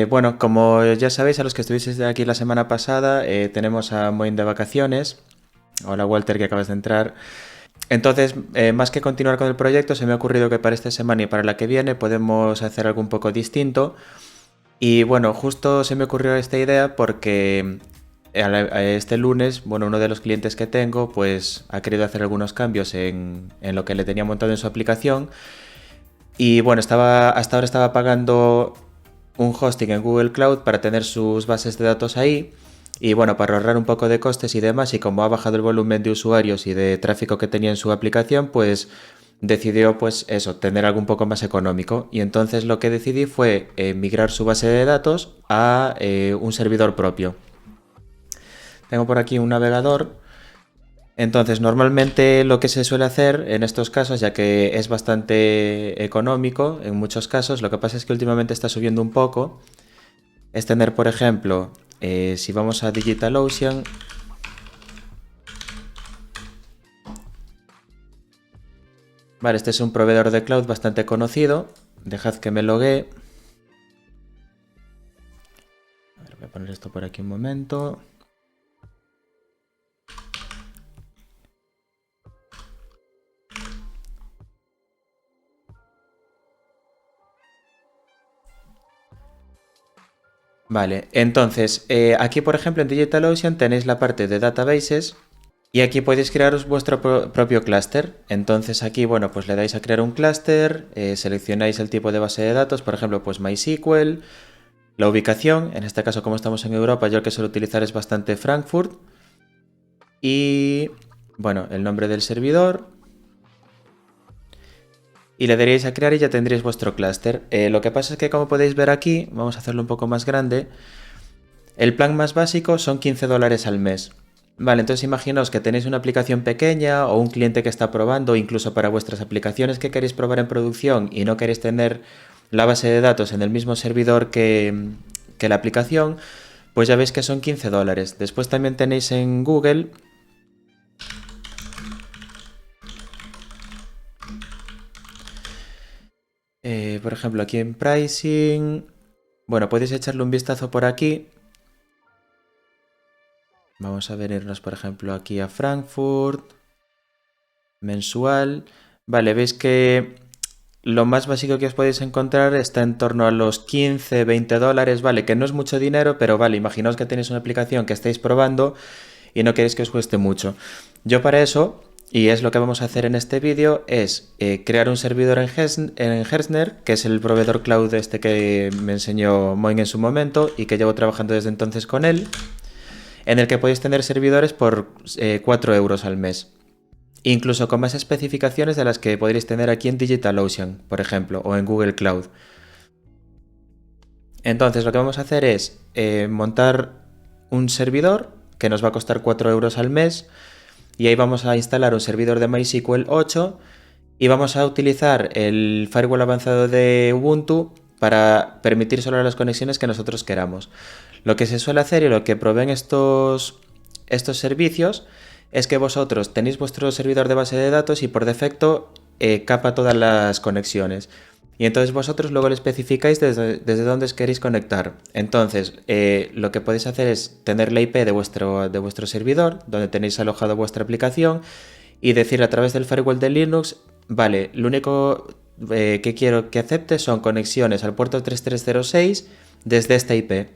Bueno, como ya sabéis, a los que estuvisteis aquí la semana pasada, tenemos a Moin de vacaciones. Hola Walter, que acabas de entrar. Entonces, más que continuar con el proyecto, se me ha ocurrido que para esta semana y para la que viene podemos hacer algo un poco distinto. Y bueno, justo se me ocurrió esta idea porque este lunes, bueno, uno de los clientes que tengo, pues ha querido hacer algunos cambios en lo que le tenía montado en su aplicación. Y bueno, hasta ahora estaba pagando un hosting en Google Cloud para tener sus bases de datos ahí. Y bueno, para ahorrar un poco de costes y demás, y como ha bajado el volumen de usuarios y de tráfico que tenía en su aplicación, pues decidió pues eso, tener algo un poco más económico. Y entonces lo que decidí fue migrar su base de datos a un servidor propio. Tengo por aquí un navegador. Entonces, normalmente lo que se suele hacer en estos casos, ya que es bastante económico en muchos casos, lo que pasa es que últimamente está subiendo un poco, es tener, por ejemplo, si vamos a DigitalOcean, vale, este es un proveedor de cloud bastante conocido, dejad que me loguee. A ver, voy a poner esto por aquí un momento. Vale, entonces, aquí por ejemplo en DigitalOcean tenéis la parte de databases y aquí podéis crearos vuestro propio clúster. Entonces aquí, bueno, pues le dais a crear un clúster, seleccionáis el tipo de base de datos, por ejemplo, pues MySQL, la ubicación, en este caso como estamos en Europa, yo el que suelo utilizar es bastante Frankfurt, y bueno, el nombre del servidor, y le daréis a crear y ya tendréis vuestro clúster. Lo que pasa es que como podéis ver aquí, vamos a hacerlo un poco más grande, el plan más básico son $15 al mes. Vale, entonces imaginaos que tenéis una aplicación pequeña o un cliente que está probando, incluso para vuestras aplicaciones que queréis probar en producción y no queréis tener la base de datos en el mismo servidor que la aplicación, pues ya veis que son $15. Después también tenéis en Google, por ejemplo, aquí en Pricing, bueno, podéis echarle un vistazo por aquí. Vamos a ver irnos, por ejemplo, aquí a Frankfurt, mensual. Vale, veis que lo más básico que os podéis encontrar está en torno a los 15, $20, vale, que no es mucho dinero, pero vale, imaginaos que tenéis una aplicación que estáis probando y no queréis que os cueste mucho. Yo para eso, y es lo que vamos a hacer en este vídeo, es crear un servidor en Hersner, que es el proveedor cloud este que me enseñó Moin en su momento y que llevo trabajando desde entonces con él, en el que podéis tener servidores por 4 euros al mes. Incluso con más especificaciones de las que podréis tener aquí en DigitalOcean, por ejemplo, o en Google Cloud. Entonces lo que vamos a hacer es montar un servidor que nos va a costar 4 euros al mes y ahí vamos a instalar un servidor de MySQL 8 y vamos a utilizar el firewall avanzado de Ubuntu para permitir solo las conexiones que nosotros queramos. Lo que se suele hacer y lo que proveen estos servicios es que vosotros tenéis vuestro servidor de base de datos y por defecto capa todas las conexiones. Y entonces vosotros luego le especificáis desde dónde os queréis conectar. Entonces, lo que podéis hacer es tener la IP de vuestro servidor, donde tenéis alojado vuestra aplicación, y decir a través del firewall de Linux, vale, lo único que quiero que acepte son conexiones al puerto 3306 desde esta IP.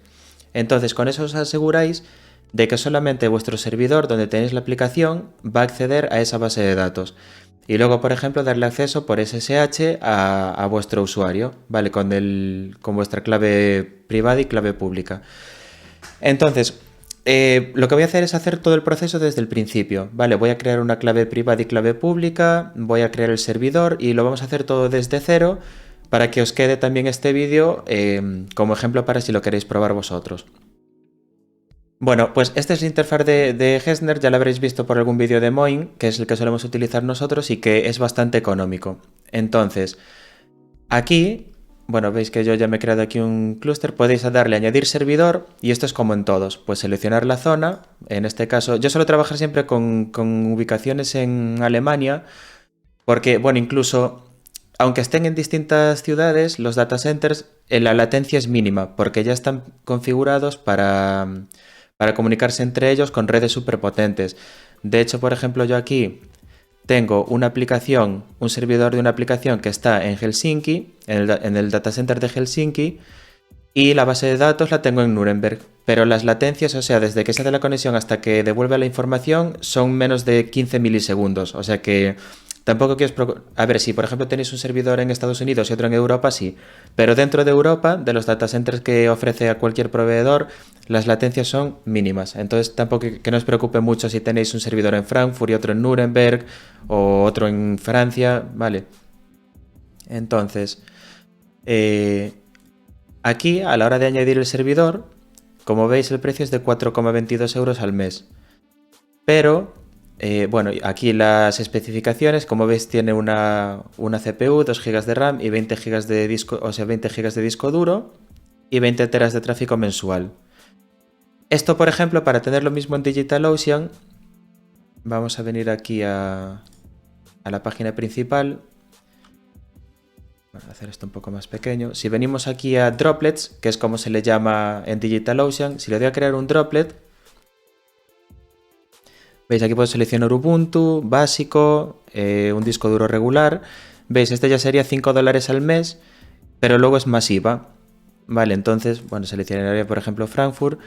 Entonces, con eso os aseguráis de que solamente vuestro servidor donde tenéis la aplicación va a acceder a esa base de datos. Y luego, por ejemplo, darle acceso por SSH a vuestro usuario, ¿vale? Con vuestra clave privada y clave pública. Entonces, lo que voy a hacer es hacer todo el proceso desde el principio, ¿vale? Voy a crear una clave privada y clave pública, voy a crear el servidor y lo vamos a hacer todo desde cero para que os quede también este vídeo como ejemplo para si lo queréis probar vosotros. Bueno, pues esta es la interfaz de Hessner, ya la habréis visto por algún vídeo de Moin, que es el que solemos utilizar nosotros y que es bastante económico. Entonces, aquí, bueno, veis que yo ya me he creado aquí un clúster, podéis darle a añadir servidor y esto es como en todos, pues seleccionar la zona, en este caso, yo suelo trabajar siempre con ubicaciones en Alemania, porque, bueno, incluso aunque estén en distintas ciudades, los data centers, la latencia es mínima, porque ya están configurados para comunicarse entre ellos con redes superpotentes. De hecho, por ejemplo, yo aquí tengo una aplicación, un servidor de una aplicación que está en Helsinki, en el data center de Helsinki, y la base de datos la tengo en Nuremberg. Pero las latencias, o sea, desde que se hace la conexión hasta que devuelve la información, son menos de 15 milisegundos. O sea que tampoco quiero... A ver, si por ejemplo tenéis un servidor en Estados Unidos y otro en Europa, sí. Pero dentro de Europa, de los data centers que ofrece a cualquier proveedor, las latencias son mínimas. Entonces tampoco que no os preocupe mucho si tenéis un servidor en Frankfurt y otro en Nuremberg o otro en Francia, ¿vale? Entonces, aquí a la hora de añadir el servidor, como veis el precio es de 4,22 euros al mes. Pero, bueno, aquí las especificaciones, como veis tiene una CPU, 2 GB de RAM y 20 GB de disco, o sea, 20 GB de disco duro y 20 teras de tráfico mensual. Esto, por ejemplo, para tener lo mismo en DigitalOcean, vamos a venir aquí a la página principal. Voy a hacer esto un poco más pequeño. Si venimos aquí a Droplets, que es como se le llama en DigitalOcean, si le doy a crear un droplet, veis aquí puedo seleccionar Ubuntu, básico, un disco duro regular. Veis, este ya sería $5 al mes, pero luego es masiva. Vale, entonces, bueno, seleccionaría por ejemplo Frankfurt.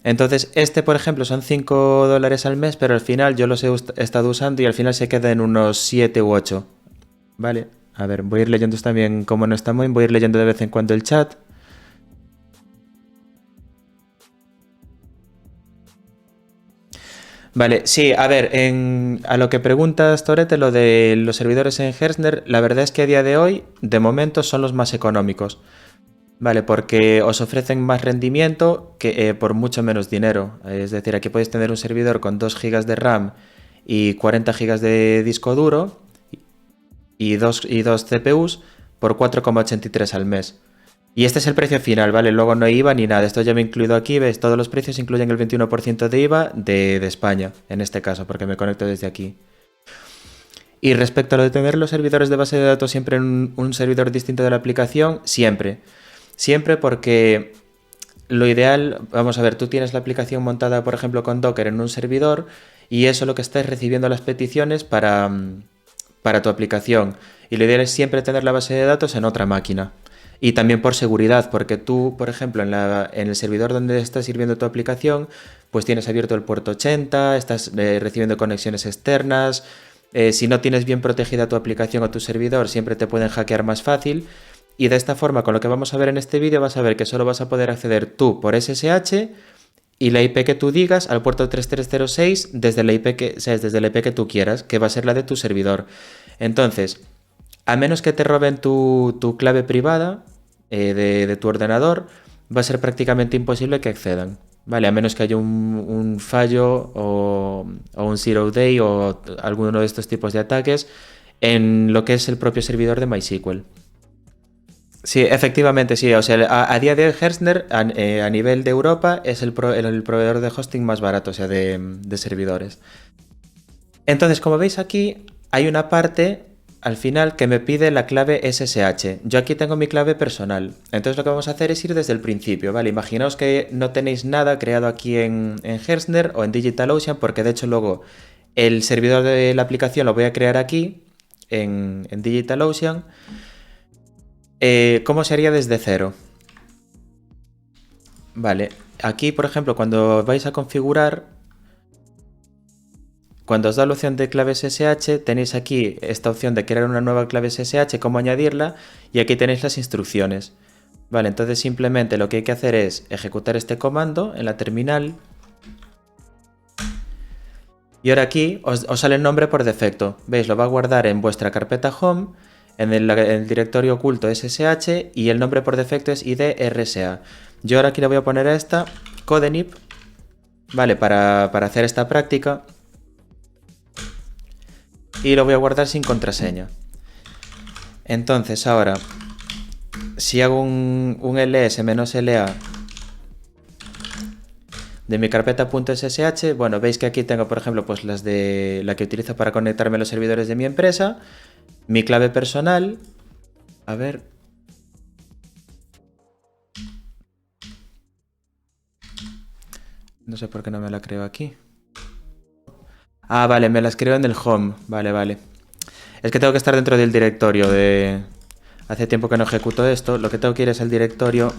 Entonces, este por ejemplo son $5 al mes, pero al final yo los he estado usando y al final se queda en unos 7 u 8. Vale, a ver, voy a ir leyendo también como no está muy, voy a ir leyendo de vez en cuando el chat. Vale, sí, a ver, a lo que preguntas, Torete, lo de los servidores en Hersner, la verdad es que a día de hoy, de momento, son los más económicos. Vale, porque os ofrecen más rendimiento que por mucho menos dinero. Es decir, aquí podéis tener un servidor con 2 GB de RAM y 40 GB de disco duro y dos CPUs por 4,83 al mes. Y este es el precio final, ¿vale? Luego no hay IVA ni nada. Esto ya me he incluido aquí, ¿ves? Todos los precios incluyen el 21% de IVA de España, en este caso, porque me conecto desde aquí. Y respecto a lo de tener los servidores de base de datos siempre en un servidor distinto de la aplicación, siempre. Siempre porque lo ideal, vamos a ver, tú tienes la aplicación montada, por ejemplo, con Docker en un servidor y eso lo que está es recibiendo las peticiones para tu aplicación. Y lo ideal es siempre tener la base de datos en otra máquina. Y también por seguridad, porque tú, por ejemplo, en el servidor donde estás sirviendo tu aplicación, pues tienes abierto el puerto 80, estás recibiendo conexiones externas. Si no tienes bien protegida tu aplicación o tu servidor, siempre te pueden hackear más fácil. Y de esta forma, con lo que vamos a ver en este vídeo, vas a ver que solo vas a poder acceder tú por SSH y la IP que tú digas al puerto 3306 desde la IP desde la IP que tú quieras, que va a ser la de tu servidor. Entonces, a menos que te roben tu clave privada de tu ordenador, va a ser prácticamente imposible que accedan. Vale, a menos que haya un fallo o un zero day o alguno de estos tipos de ataques en lo que es el propio servidor de MySQL. Sí, efectivamente, sí. O sea, a día de hoy Hersner, a nivel de Europa, es el proveedor de hosting más barato, o sea, de servidores. Entonces, como veis aquí, hay una parte al final que me pide la clave SSH. Yo aquí tengo mi clave personal. Entonces lo que vamos a hacer es ir desde el principio, ¿vale? Imaginaos que no tenéis nada creado aquí en Hersner o en DigitalOcean, porque de hecho luego el servidor de la aplicación lo voy a crear aquí, en DigitalOcean. ¿Cómo se haría desde cero? Vale, aquí por ejemplo cuando vais a configurar, cuando os da la opción de clave SSH, tenéis aquí esta opción de crear una nueva clave SSH, cómo añadirla, y aquí tenéis las instrucciones. Vale, entonces simplemente lo que hay que hacer es ejecutar este comando en la terminal. Y ahora aquí os sale el nombre por defecto. ¿Veis? Lo va a guardar en vuestra carpeta home, en el directorio oculto SSH, y el nombre por defecto es IDRSA. Yo ahora aquí le voy a poner a esta Codenip, vale, para hacer esta práctica. Y lo voy a guardar sin contraseña. Entonces ahora, si hago un ls-la de mi carpeta .ssh, bueno, veis que aquí tengo, por ejemplo, pues la que utilizo para conectarme a los servidores de mi empresa, mi clave personal, A ver. No sé por qué no me la creo aquí. Ah, vale, me las creo en el home. Vale, vale. Es que tengo que estar dentro del directorio de... Hace tiempo que no ejecuto esto. Lo que tengo que ir es al directorio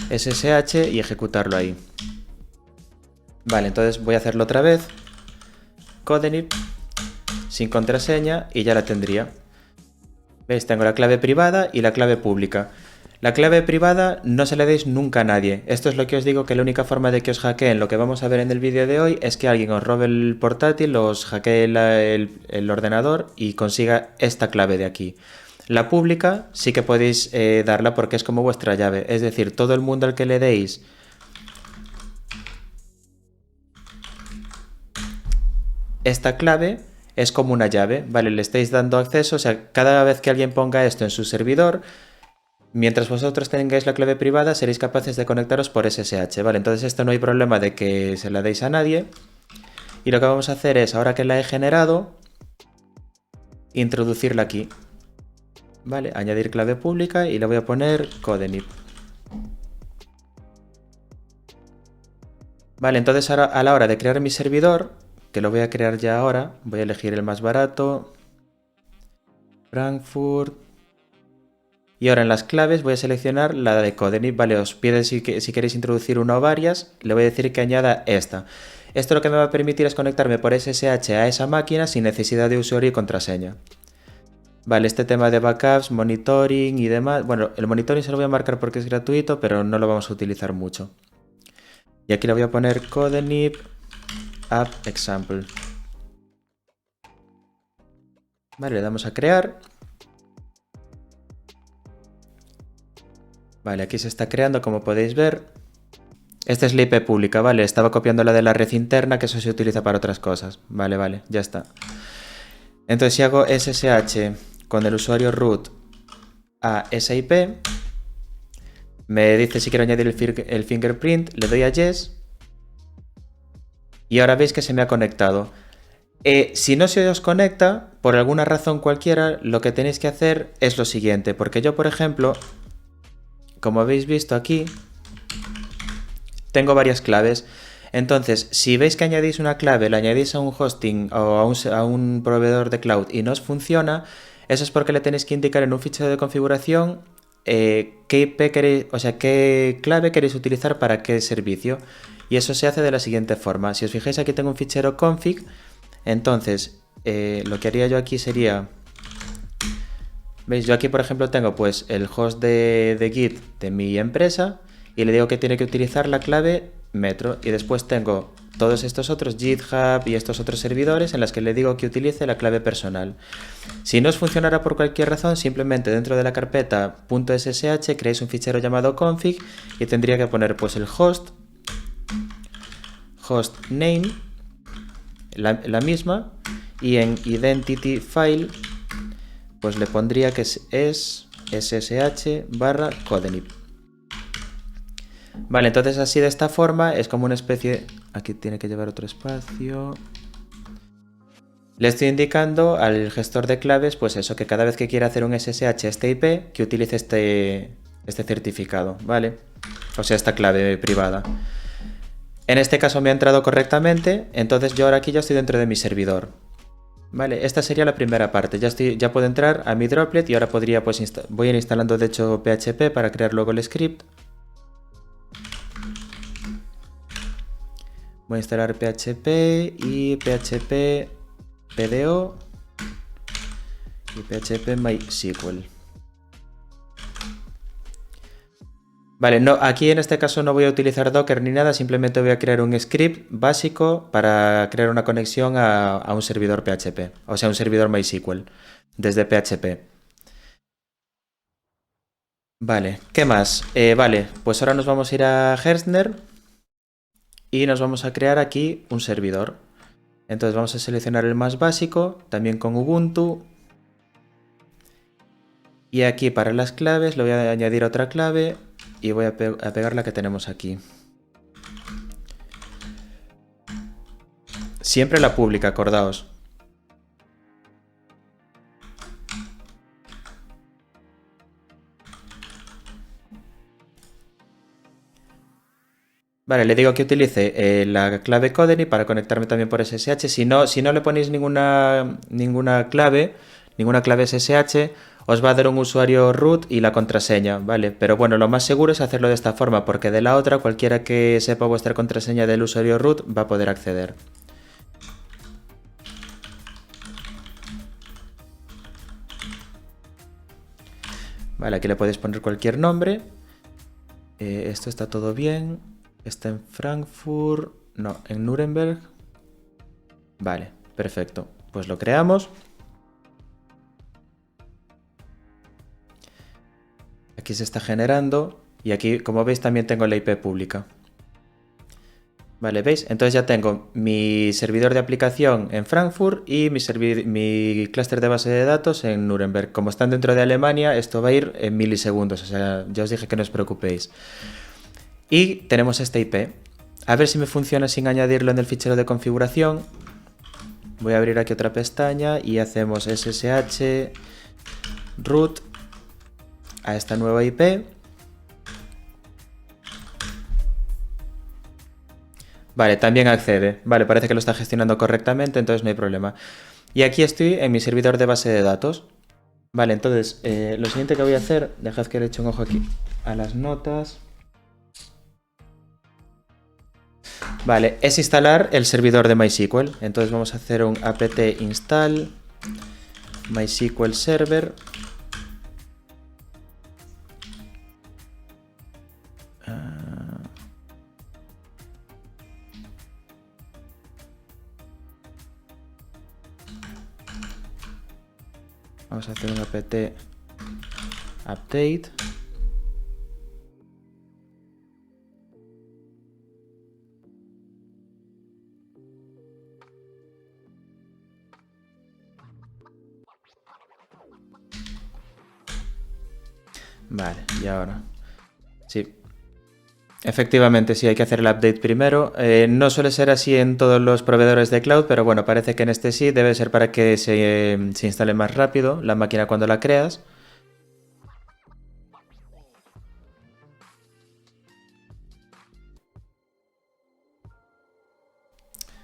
SSH y ejecutarlo ahí. Vale, entonces voy a hacerlo otra vez. Codenip sin contraseña y ya la tendría. ¿Veis? Tengo la clave privada y la clave pública. La clave privada no se la deis nunca a nadie. Esto es lo que os digo, que la única forma de que os hackeen lo que vamos a ver en el vídeo de hoy es que alguien os robe el portátil, os hackee el ordenador y consiga esta clave de aquí. La pública sí que podéis darla porque es como vuestra llave. Es decir, todo el mundo al que le deis esta clave es como una llave, ¿vale? Le estáis dando acceso, o sea, cada vez que alguien ponga esto en su servidor, mientras vosotros tengáis la clave privada, seréis capaces de conectaros por SSH, ¿vale? Entonces esto no hay problema de que se la deis a nadie. Y lo que vamos a hacer es, ahora que la he generado, introducirla aquí. ¿Vale? Añadir clave pública y le voy a poner Codenip. Vale, entonces ahora a la hora de crear mi servidor, que lo voy a crear ya ahora, voy a elegir el más barato, Frankfurt. Y ahora en las claves voy a seleccionar la de Codenip, vale, os pide si queréis introducir una o varias, le voy a decir que añada esta. Esto lo que me va a permitir es conectarme por SSH a esa máquina sin necesidad de usuario y contraseña. Vale, este tema de backups, monitoring y demás, bueno, el monitoring se lo voy a marcar porque es gratuito, pero no lo vamos a utilizar mucho. Y aquí le voy a poner Codenip App Example. Vale, le damos a crear. Vale, aquí se está creando, como podéis ver. Esta es la IP pública, vale, estaba copiando la de la red interna, que eso se utiliza para otras cosas. Vale, vale, ya está. Entonces si hago SSH con el usuario root a esa IP, me dice si quiero añadir el fingerprint, le doy a yes y ahora veis que se me ha conectado. Si no se os conecta, por alguna razón cualquiera, lo que tenéis que hacer es lo siguiente, porque yo, por ejemplo, como habéis visto aquí, tengo varias claves. Entonces, si veis que añadís una clave, la añadís a un hosting o a un proveedor de cloud y no os funciona, eso es porque le tenéis que indicar en un fichero de configuración qué IP queréis, o sea, qué clave queréis utilizar para qué servicio. Y eso se hace de la siguiente forma. Si os fijáis, aquí tengo un fichero config. Entonces, lo que haría yo aquí sería... ¿Veis? Yo aquí, por ejemplo, tengo pues el host de Git de mi empresa y le digo que tiene que utilizar la clave metro. Y después tengo todos estos otros, GitHub y estos otros servidores en los que le digo que utilice la clave personal. Si no os funcionara por cualquier razón, simplemente dentro de la carpeta .ssh creáis un fichero llamado config y tendría que poner pues el host name, la misma, y en identity file pues le pondría que es ssh/codenip. Vale, entonces así de esta forma es como una especie... Aquí tiene que llevar otro espacio. Le estoy indicando al gestor de claves, pues eso, que cada vez que quiera hacer un SSH a este IP, que utilice este certificado, ¿vale? O sea, esta clave privada. En este caso me ha entrado correctamente, entonces yo ahora aquí ya estoy dentro de mi servidor. Vale, esta sería la primera parte. Ya puedo entrar a mi droplet y ahora podría, pues, voy a ir instalando de hecho PHP para crear luego el script. Voy a instalar PHP y PHP PDO y PHP MySQL. Vale, no, aquí en este caso no voy a utilizar Docker ni nada, simplemente voy a crear un script básico para crear una conexión a un servidor PHP, o sea, un servidor MySQL desde PHP. Vale, ¿qué más? Vale, pues ahora nos vamos a ir a Hertzner y nos vamos a crear aquí un servidor. Entonces vamos a seleccionar el más básico, también con Ubuntu. Y aquí para las claves le voy a añadir otra clave y voy a pegar la que tenemos aquí. Siempre la pública, acordaos. Vale, le digo que utilice la clave Codeny para conectarme también por SSH. Si no le ponéis ninguna clave SSH, os va a dar un usuario root y la contraseña, ¿vale? Pero bueno, lo más seguro es hacerlo de esta forma, porque de la otra, cualquiera que sepa vuestra contraseña del usuario root va a poder acceder. Vale, aquí le podéis poner cualquier nombre. Esto está todo bien. Está en Frankfurt. No, en Nuremberg. Vale, perfecto. Pues lo creamos. Aquí se está generando. Y aquí, como veis, también tengo la IP pública. Vale, ¿veis? Entonces ya tengo mi servidor de aplicación en Frankfurt y mi clúster de base de datos en Nuremberg. Como están dentro de Alemania, esto va a ir en milisegundos. O sea, ya os dije que no os preocupéis. Y tenemos esta IP. A ver si me funciona sin añadirlo en el fichero de configuración. Voy a abrir aquí otra pestaña y hacemos SSH root a esta nueva IP. Vale, también accede. Vale, parece que lo está gestionando correctamente, entonces no hay problema. Y aquí estoy en mi servidor de base de datos. Vale, entonces lo siguiente que voy a hacer, dejad que le eche un ojo aquí a las notas. Vale, es instalar el servidor de MySQL. Entonces vamos a hacer un apt install MySQL server. Vamos a hacer un apt update. Vale, y ahora. Sí. Efectivamente, sí, hay que hacer el update primero. No suele ser así en todos los proveedores de cloud, pero bueno, parece que en este sí debe ser para que se instale más rápido la máquina cuando la creas.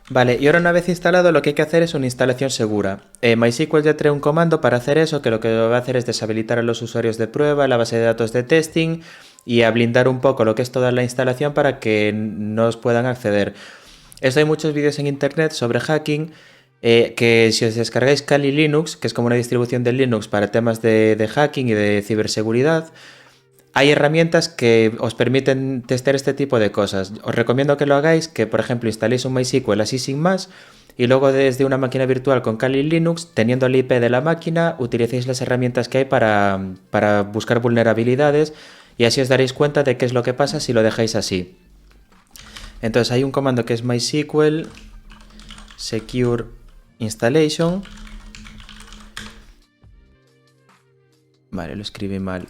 Vale, y ahora una vez instalado lo que hay que hacer es una instalación segura. MySQL ya trae un comando para hacer eso, que lo que va a hacer es deshabilitar a los usuarios de prueba, la base de datos de testing y a blindar un poco lo que es toda la instalación para que no os puedan acceder. Esto hay muchos vídeos en internet sobre hacking, que si os descargáis Kali Linux, que es como una distribución de Linux para temas de hacking y de ciberseguridad, hay herramientas que os permiten testear este tipo de cosas. Os recomiendo que lo hagáis, que por ejemplo instaléis un MySQL así sin más y luego desde una máquina virtual con Kali Linux, teniendo el IP de la máquina, utilicéis las herramientas que hay para buscar vulnerabilidades y así os daréis cuenta de qué es lo que pasa si lo dejáis así. Entonces hay un comando que es MySQL Secure Installation. Vale, lo escribí mal.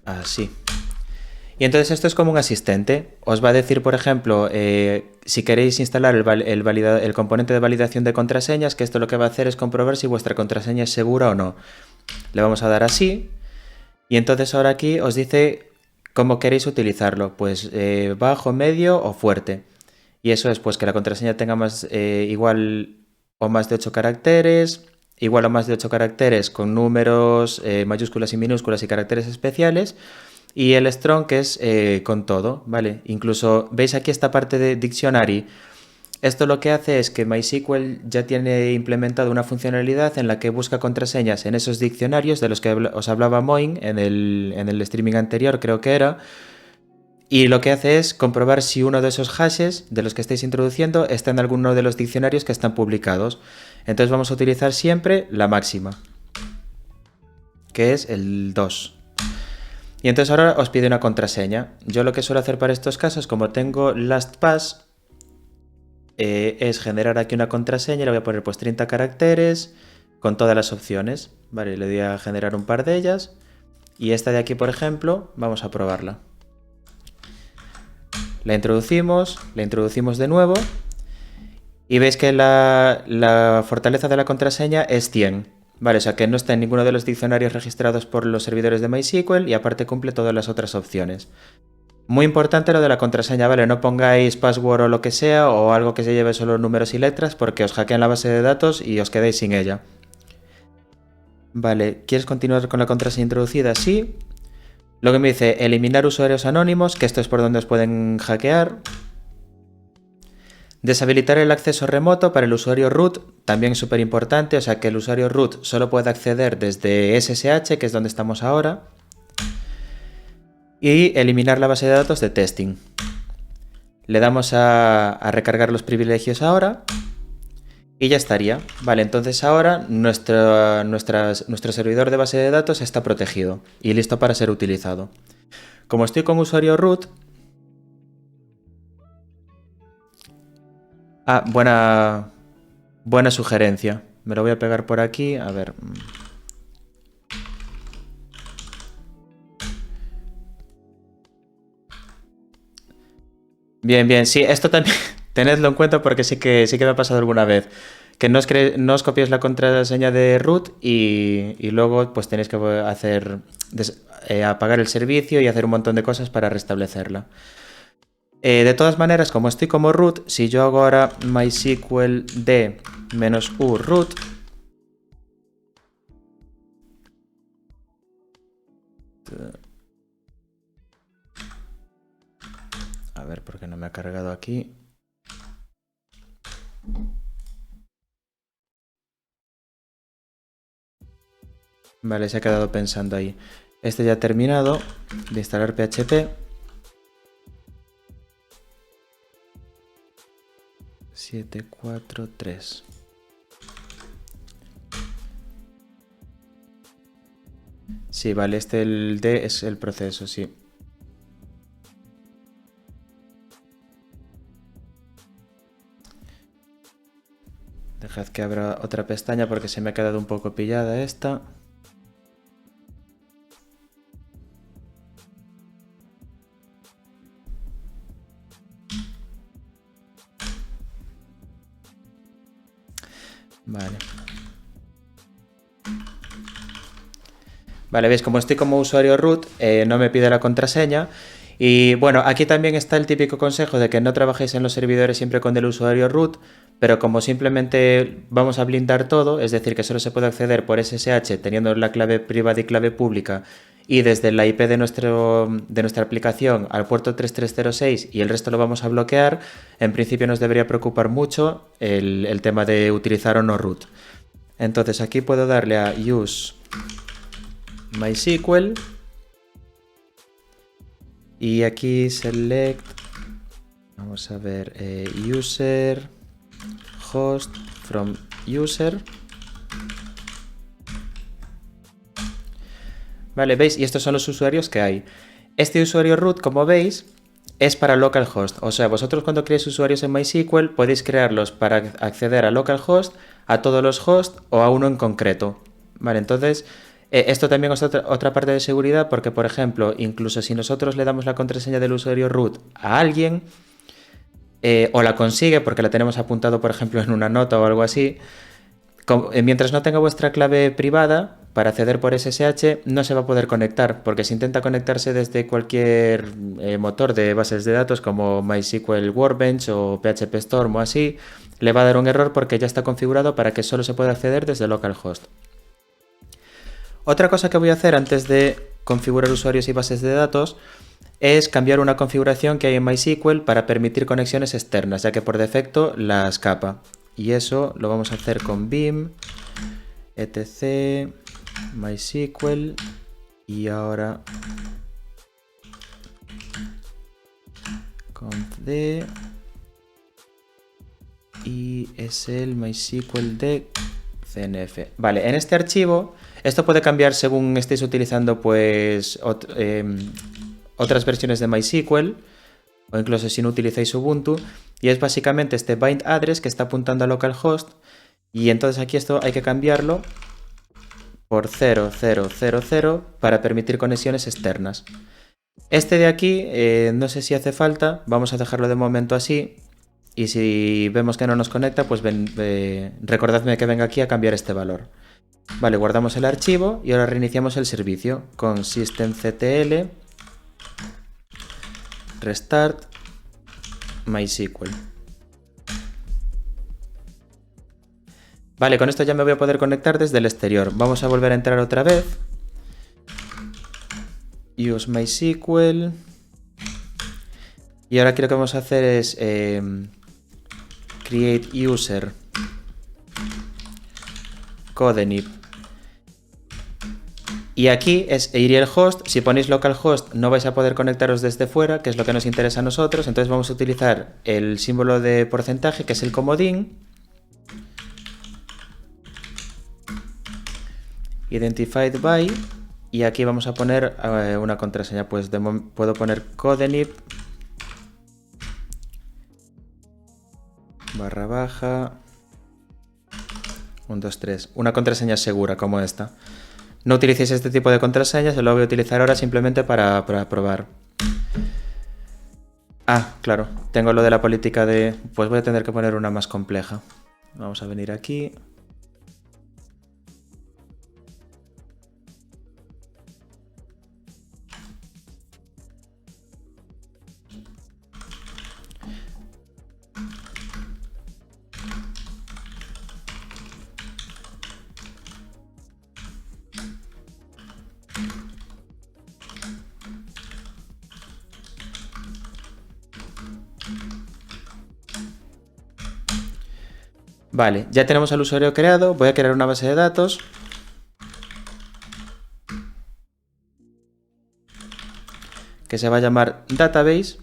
Así. Y entonces esto es como un asistente. Os va a decir, por ejemplo, si queréis instalar el componente de validación de contraseñas, que esto lo que va a hacer es comprobar si vuestra contraseña es segura o no. Le vamos a dar así. Y entonces ahora aquí os dice cómo queréis utilizarlo. Pues bajo, medio o fuerte. Y eso es pues que la contraseña tenga igual o más de 8 caracteres, igual o más de 8 caracteres con números, mayúsculas y minúsculas y caracteres especiales. Y el strong que es con todo, ¿vale? Incluso veis aquí esta parte de dictionary. Esto lo que hace es que MySQL ya tiene implementado una funcionalidad en la que busca contraseñas en esos diccionarios de los que os hablaba Moin en el streaming anterior, creo que era. Y lo que hace es comprobar si uno de esos hashes de los que estáis introduciendo está en alguno de los diccionarios que están publicados. Entonces vamos a utilizar siempre la máxima, que es el 2. Y entonces ahora os pide una contraseña. Yo lo que suelo hacer para estos casos, como tengo LastPass, es generar aquí una contraseña. Le voy a poner pues 30 caracteres con todas las opciones. Vale, le voy a generar un par de ellas. Y esta de aquí, por ejemplo, vamos a probarla. La introducimos de nuevo y veis que la fortaleza de la contraseña es 100. Vale, o sea que no está en ninguno de los diccionarios registrados por los servidores de MySQL y aparte cumple todas las otras opciones. Muy importante lo de la contraseña, ¿vale? No pongáis password o lo que sea o algo que se lleve solo números y letras porque os hackean la base de datos y os quedéis sin ella. Vale, ¿quieres continuar con la contraseña introducida? Sí. Luego me dice eliminar usuarios anónimos, que esto es por donde os pueden hackear. Deshabilitar el acceso remoto para el usuario root, también súper importante, o sea que el usuario root solo puede acceder desde SSH, que es donde estamos ahora. Y eliminar la base de datos de testing. Le damos a recargar los privilegios ahora. Y ya estaría. Vale, entonces ahora nuestro servidor de base de datos está protegido y listo para ser utilizado. Como estoy con usuario root... Ah, buena sugerencia. Me lo voy a pegar por aquí. A ver. Bien, bien. Sí, esto también tenedlo en cuenta porque sí que me ha pasado alguna vez. Que no os copiéis la contraseña de root y luego pues tenéis que apagar el servicio y hacer un montón de cosas para restablecerla. De todas maneras, como estoy como root, si yo hago ahora mysql d-u root, a ver por qué no me ha cargado aquí. Vale, se ha quedado pensando ahí. Este ya ha terminado de instalar PHP. 743. Sí, vale, el D es el proceso, sí. Dejad que abra otra pestaña porque se me ha quedado un poco pillada esta. Vale. Vale, veis, como estoy como usuario root, no me pide la contraseña. Y bueno, aquí también está el típico consejo de que no trabajéis en los servidores siempre con el usuario root, pero como simplemente vamos a blindar todo, es decir, que solo se puede acceder por SSH teniendo la clave privada y clave pública y desde la IP de nuestra aplicación al puerto 3306 y el resto lo vamos a bloquear, en principio nos debería preocupar mucho el tema de utilizar o no root. Entonces aquí puedo darle a use MySQL y aquí select, vamos a ver, user host from user. Vale, ¿veis? Y estos son los usuarios que hay. Este usuario root, como veis, es para localhost. O sea, vosotros cuando creéis usuarios en MySQL podéis crearlos para acceder a localhost, a todos los hosts o a uno en concreto. Vale, entonces esto también es otra parte de seguridad porque, por ejemplo, incluso si nosotros le damos la contraseña del usuario root a alguien o la consigue porque la tenemos apuntado, por ejemplo, en una nota o algo así, mientras no tenga vuestra clave privada para acceder por SSH no se va a poder conectar, porque si intenta conectarse desde cualquier motor de bases de datos como MySQL Workbench o PHP Storm o así, le va a dar un error porque ya está configurado para que solo se pueda acceder desde localhost. Otra cosa que voy a hacer antes de configurar usuarios y bases de datos es cambiar una configuración que hay en MySQL para permitir conexiones externas, ya que por defecto las capa. Y eso lo vamos a hacer con vim etc MySQL y ahora conf-d y es el MySQL de CNF. Vale, en este archivo, esto puede cambiar según estéis utilizando pues otras versiones de MySQL o incluso si no utilizáis Ubuntu, y es básicamente este bind address que está apuntando a localhost, y entonces aquí esto hay que cambiarlo por 0000 para permitir conexiones externas. Este de aquí, no sé si hace falta, vamos a dejarlo de momento así, y si vemos que no nos conecta, pues recordadme que venga aquí a cambiar este valor. Vale, guardamos el archivo y ahora reiniciamos el servicio con systemctl restart MySQL. Vale, con esto ya me voy a poder conectar desde el exterior. Vamos a volver a entrar otra vez. Use MySQL. Y ahora aquí lo que vamos a hacer es create user codenip. Y aquí es Ariel host. Si ponéis localhost no vais a poder conectaros desde fuera, que es lo que nos interesa a nosotros. Entonces vamos a utilizar el símbolo de porcentaje, que es el comodín. Identified by. Y aquí vamos a poner una contraseña. Pues puedo poner codenip // 1, 2, 3. Una contraseña segura como esta. No utilicéis este tipo de contraseñas, se lo voy a utilizar ahora simplemente para probar. Ah, claro, tengo lo de la política de... Pues voy a tener que poner una más compleja. Vamos a venir aquí. Vale, ya tenemos al usuario creado. Voy a crear una base de datos. Que se va a llamar database.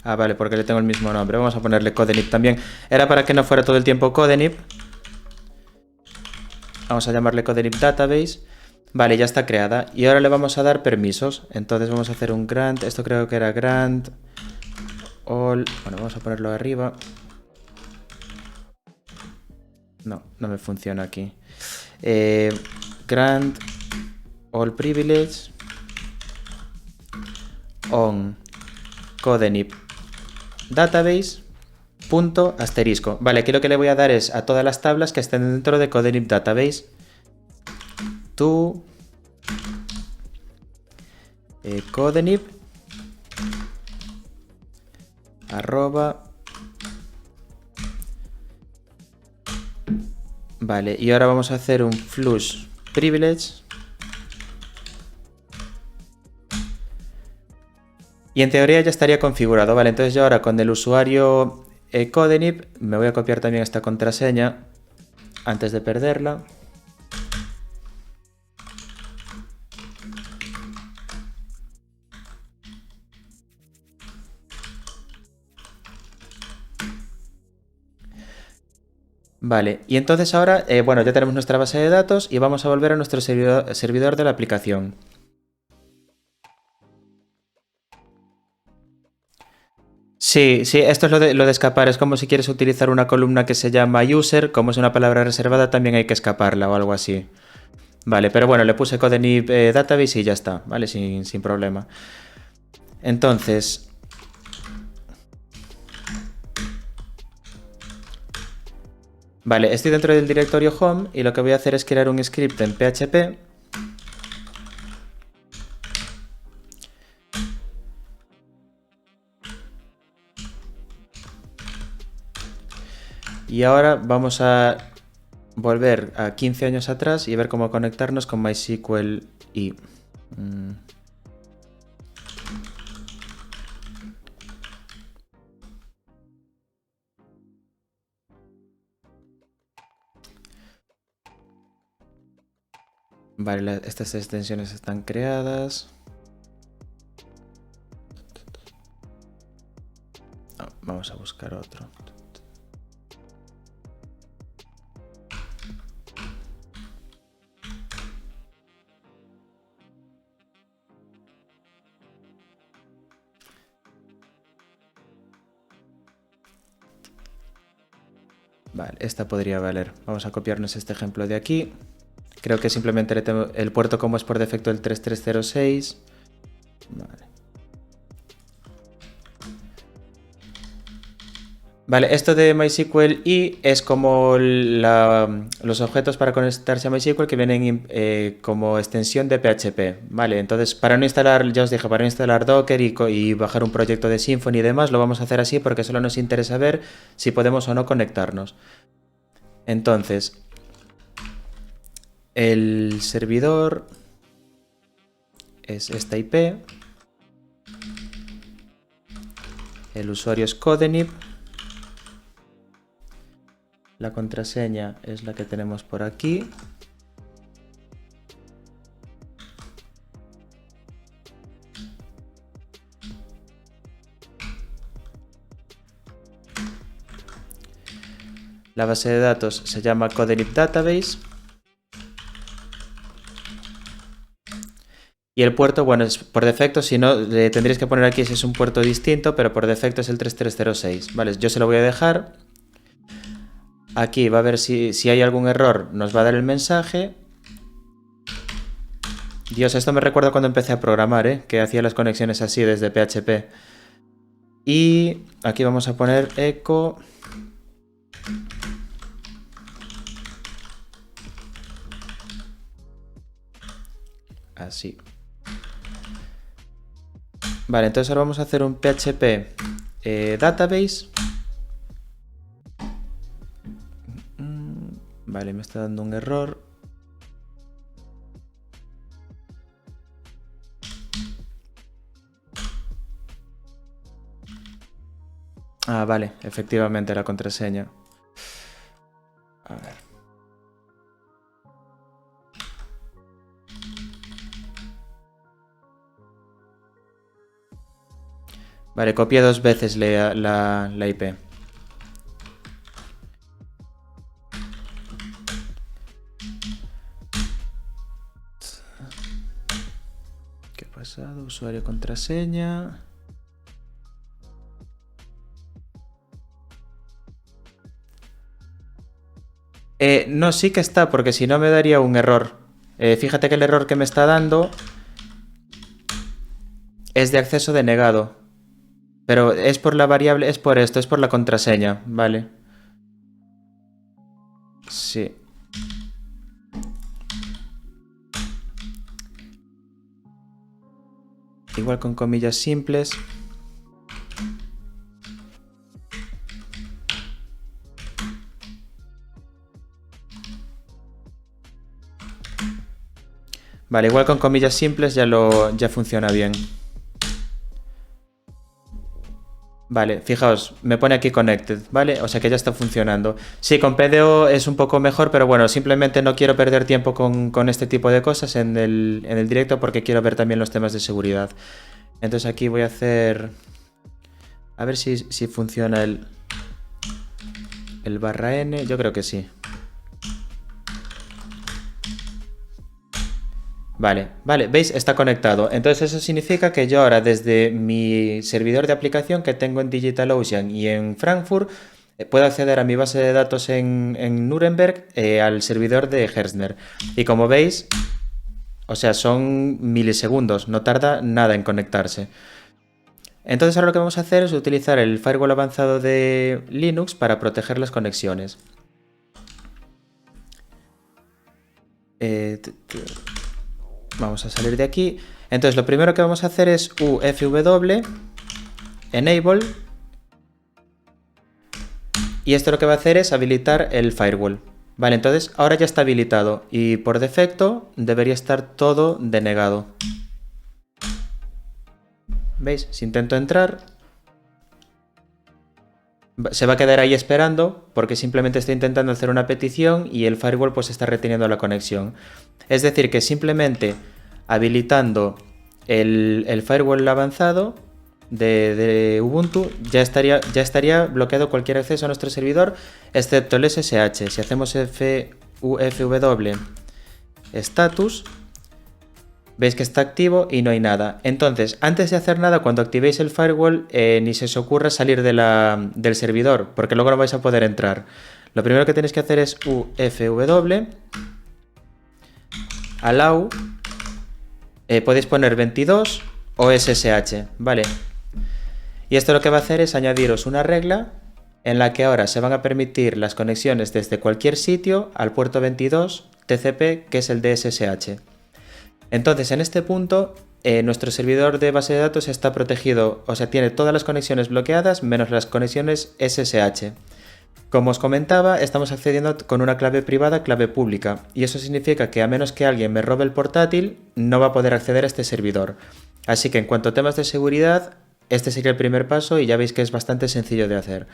Ah, vale, porque le tengo el mismo nombre. Vamos a ponerle codenip también. Era para que no fuera todo el tiempo codenip. Vamos a llamarle codenip database. Vale, ya está creada. Y ahora le vamos a dar permisos. Entonces vamos a hacer un grant. Esto creo que era grant all. Bueno, vamos a ponerlo arriba. No me funciona aquí. Grant all privilege on codenip database punto asterisco. Vale, aquí lo que le voy a dar es a todas las tablas que estén dentro de codenip database to codenip arroba. Vale, y ahora vamos a hacer un flush privilege. Y en teoría ya estaría configurado, vale. Entonces yo ahora con el usuario codenip me voy a copiar también esta contraseña antes de perderla. Vale, y entonces ahora, bueno, ya tenemos nuestra base de datos y vamos a volver a nuestro servidor de la aplicación. Sí, esto es lo de escapar. Es como si quieres utilizar una columna que se llama user, como es una palabra reservada, también hay que escaparla o algo así. Vale, pero bueno, le puse codenip database y ya está, ¿vale? Sin problema. Entonces... Vale, estoy dentro del directorio home y lo que voy a hacer es crear un script en PHP. Y ahora vamos a volver a 15 años atrás y ver cómo conectarnos con MySQL y... Vale, estas extensiones están creadas. Vamos a buscar otro. Vale, esta podría valer. Vamos a copiarnos este ejemplo de aquí. Creo que simplemente le tengo el puerto como es por defecto el 3306. Vale. Vale, esto de MySQL y es como los objetos para conectarse a MySQL que vienen como extensión de PHP. Vale, entonces para no instalar, ya os dije, para no instalar Docker y bajar un proyecto de Symfony y demás, lo vamos a hacer así porque solo nos interesa ver si podemos o no conectarnos. Entonces, el servidor es esta IP, el usuario es Codenip. La contraseña es la que tenemos por aquí. La base de datos se llama Codenip Database. Y el puerto, bueno, es por defecto, si no, le tendréis que poner aquí si es un puerto distinto, pero por defecto es el 3306. Vale, yo se lo voy a dejar. Aquí va a ver si hay algún error, nos va a dar el mensaje. Dios, esto me recuerda cuando empecé a programar, que hacía las conexiones así desde PHP. Y aquí vamos a poner echo. Así. Vale, entonces ahora vamos a hacer un PHP database. Vale, me está dando un error. Ah, vale, efectivamente la contraseña. A ver. Vale, copié 2 veces la IP. ¿Qué ha pasado? Usuario, contraseña. No, sí que está, porque si no me daría un error. Fíjate que el error que me está dando es de acceso denegado. Pero es por la variable, es por esto, es por la contraseña, vale. Sí. Igual con comillas simples. Vale, igual con comillas simples ya funciona bien. Vale, fijaos, me pone aquí connected, ¿vale? O sea que ya está funcionando. Sí, con PDO es un poco mejor, pero bueno, simplemente no quiero perder tiempo con este tipo de cosas en el directo porque quiero ver también los temas de seguridad. Entonces aquí voy a hacer... A ver si funciona el /n, yo creo que sí. Vale, ¿veis? Está conectado. Entonces eso significa que yo ahora desde mi servidor de aplicación que tengo en DigitalOcean y en Frankfurt puedo acceder a mi base de datos en Nuremberg al servidor de Herzner. Y como veis, o sea, son milisegundos, no tarda nada en conectarse. Entonces ahora lo que vamos a hacer es utilizar el firewall avanzado de Linux para proteger las conexiones. Vamos a salir de aquí. Entonces lo primero que vamos a hacer es ufw enable. Y esto lo que va a hacer es habilitar el firewall. Vale, entonces ahora ya está habilitado y por defecto debería estar todo denegado. ¿Veis? Si intento entrar, se va a quedar ahí esperando porque simplemente estoy intentando hacer una petición y el firewall pues está reteniendo la conexión. Es decir, que simplemente habilitando el firewall avanzado de Ubuntu ya estaría bloqueado cualquier acceso a nuestro servidor excepto el SSH. Si hacemos ufw status, veis que está activo y no hay nada. Entonces, antes de hacer nada, cuando activéis el firewall, ni se os ocurra salir del servidor, porque luego no vais a poder entrar. Lo primero que tenéis que hacer es ufw allow, podéis poner 22 o SSH, ¿vale? Y esto lo que va a hacer es añadiros una regla en la que ahora se van a permitir las conexiones desde cualquier sitio al puerto 22 TCP, que es el de SSH. Entonces, en este punto, nuestro servidor de base de datos está protegido, o sea, tiene todas las conexiones bloqueadas menos las conexiones SSH. Como os comentaba, estamos accediendo con una clave privada, clave pública, y eso significa que a menos que alguien me robe el portátil, no va a poder acceder a este servidor. Así que en cuanto a temas de seguridad, este sería el primer paso y ya veis que es bastante sencillo de hacer.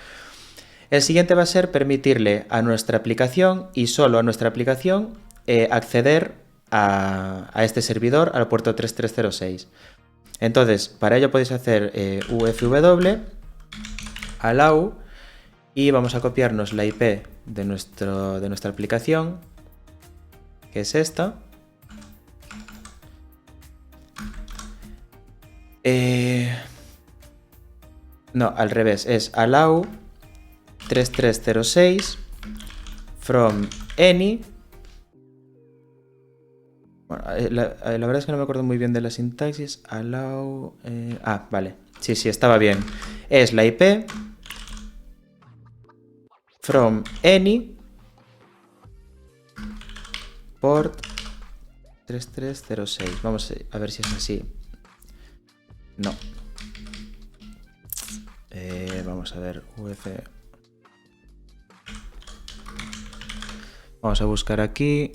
El siguiente va a ser permitirle a nuestra aplicación y solo a nuestra aplicación acceder a este servidor al puerto 3306. Entonces, para ello podéis hacer ufw allow y vamos a copiarnos la IP de nuestra aplicación, que es esta. No, al revés, es allow 3306 from any. Bueno, la verdad es que no me acuerdo muy bien de la sintaxis. Allow. Vale. Sí, estaba bien. Es la IP from any port 3306. Vamos a ver si es así. No. Vamos a ver. Vamos a buscar aquí.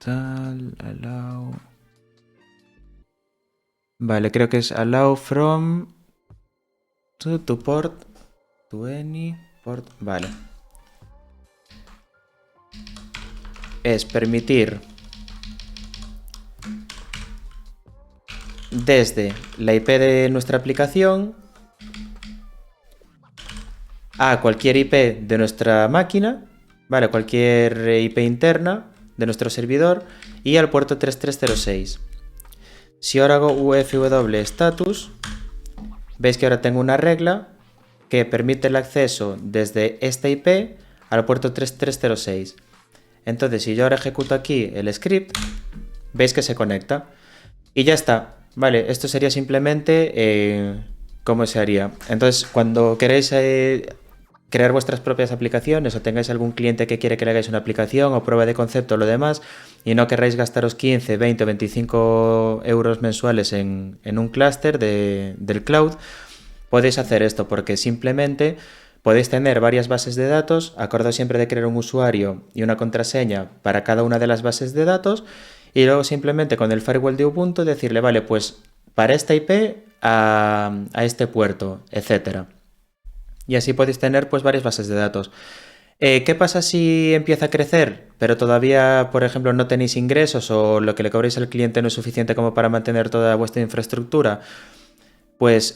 Allow. Vale, creo que es allow from to port to any port. Vale. Es permitir desde la IP de nuestra aplicación a cualquier IP de nuestra máquina, vale, cualquier IP interna de nuestro servidor y al puerto 3306. Si ahora hago ufw status, veis que ahora tengo una regla que permite el acceso desde esta IP al puerto 3306. Entonces, si yo ahora ejecuto aquí el script, veis que se conecta y ya está. Vale, esto sería simplemente cómo se haría. Entonces, cuando queréis crear vuestras propias aplicaciones o tengáis algún cliente que quiere que le hagáis una aplicación o prueba de concepto o lo demás y no querráis gastaros 15, 20 o 25 euros mensuales en un clúster del cloud, podéis hacer esto porque simplemente podéis tener varias bases de datos, acordaos siempre de crear un usuario y una contraseña para cada una de las bases de datos y luego simplemente con el firewall de Ubuntu decirle, vale, pues para esta IP a este puerto, etcétera. Y así podéis tener pues varias bases de datos. ¿Qué pasa si empieza a crecer, pero todavía, por ejemplo, no tenéis ingresos o lo que le cobréis al cliente no es suficiente como para mantener toda vuestra infraestructura? Pues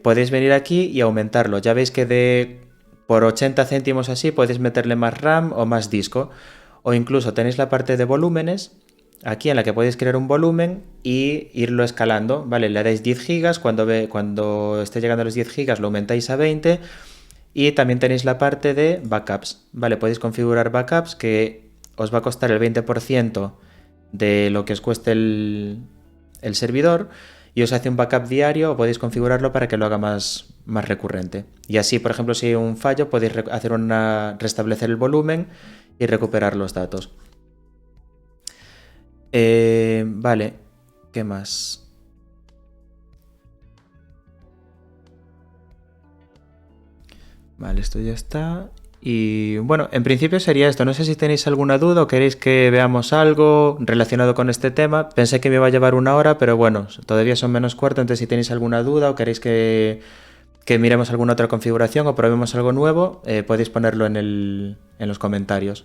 podéis venir aquí y aumentarlo. Ya veis que por 80 céntimos así podéis meterle más RAM o más disco. O incluso tenéis la parte de volúmenes, aquí en la que podéis crear un volumen y irlo escalando, ¿vale? Le dais 10 gigas, cuando esté llegando a los 10 gigas lo aumentáis a 20 y también tenéis la parte de backups, ¿vale? Podéis configurar backups que os va a costar el 20% de lo que os cueste el servidor y os hace un backup diario o podéis configurarlo para que lo haga más recurrente. Y así, por ejemplo, si hay un fallo podéis restablecer el volumen y recuperar los datos. Vale, ¿qué más? Vale, esto ya está. Y bueno, en principio sería esto. No sé si tenéis alguna duda o queréis que veamos algo relacionado con este tema. Pensé que me iba a llevar una hora, pero bueno, todavía son menos cuarto. Entonces, si tenéis alguna duda o queréis que miremos alguna otra configuración o probemos algo nuevo, podéis ponerlo en los comentarios.